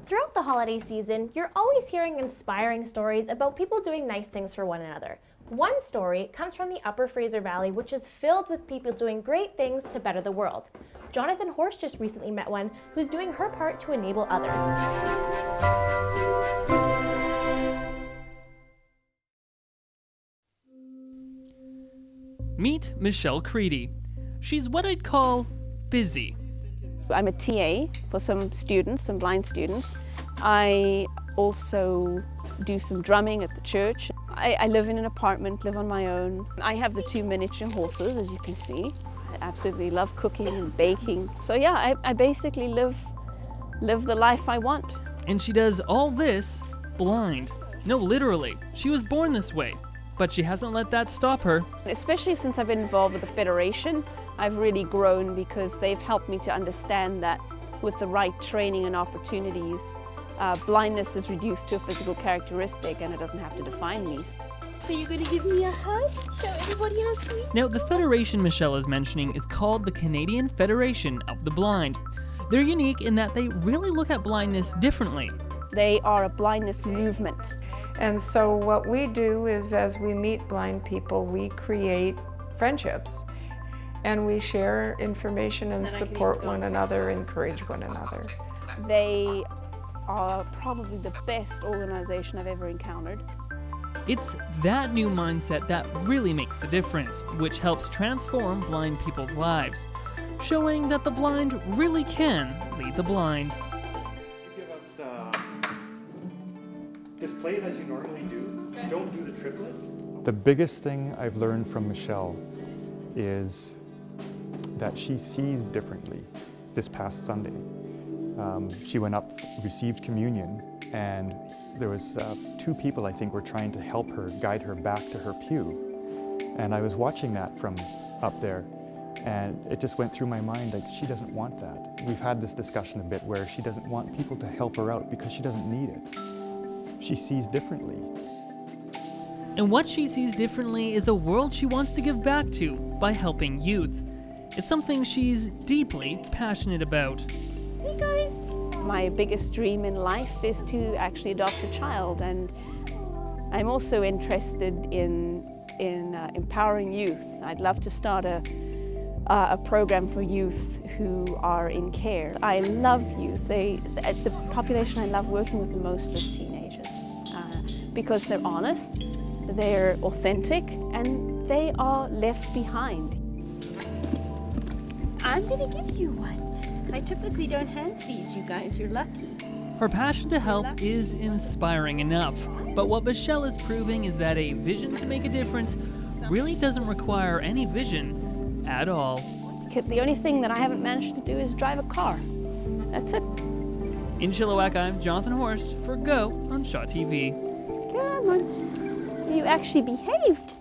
Throughout the holiday season, you're always hearing inspiring stories about people doing nice things for one another. One story comes from the Upper Fraser Valley, which is filled with people doing great things to better the world. Jonathan Horst just recently met one who's doing her part to enable others. Meet Michelle Creedy. She's what I'd call busy. I'm a TA for some students, some blind students. I also do some drumming at the church. I live in an apartment, live on my own. I have the 2 miniature horses, as you can see. I absolutely love cooking and baking. So yeah, I basically live the life I want. And she does all this blind. No, literally. She was born this way, but she hasn't let that stop her. Especially since I've been involved with the Federation, I've really grown because they've helped me to understand that with the right training and opportunities, blindness is reduced to a physical characteristic and it doesn't have to define me. Are you going to give me a hug? Show everybody how sweet? Now, the federation Michelle is mentioning is called the Canadian Federation of the Blind. They're unique in that they really look at blindness differently. They are a blindness movement. And so what we do is, as we meet blind people, we create friendships. And we share information and support one another, encourage one another. They are probably the best organization I've ever encountered. It's that new mindset that really makes the difference, which helps transform blind people's lives, showing that the blind really can lead the blind. Give us, just play it as you normally do. Don't do the triplet. The biggest thing I've learned from Michelle is that she sees differently. This past Sunday, she went up, received communion, and there was 2 people I think were trying to help her, guide her back to her pew. And I was watching that from up there, and it just went through my mind like, she doesn't want that. We've had this discussion a bit where she doesn't want people to help her out because she doesn't need it. She sees differently. And what she sees differently is a world she wants to give back to by helping youth. It's something she's deeply passionate about. Hey guys! My biggest dream in life is to actually adopt a child, and I'm also interested in empowering youth. I'd love to start a program for youth who are in care. I love youth. The population I love working with the most is teenagers because they're honest, they're authentic, and they are left behind. I'm going to give you one. I typically don't hand feed you guys, you're lucky. Her passion to help is inspiring enough, but what Michelle is proving is that a vision to make a difference really doesn't require any vision at all. The only thing that I haven't managed to do is drive a car. That's it. In Chilliwack, I'm Jonathan Horst for Go on Shaw TV. Come on. You actually behaved.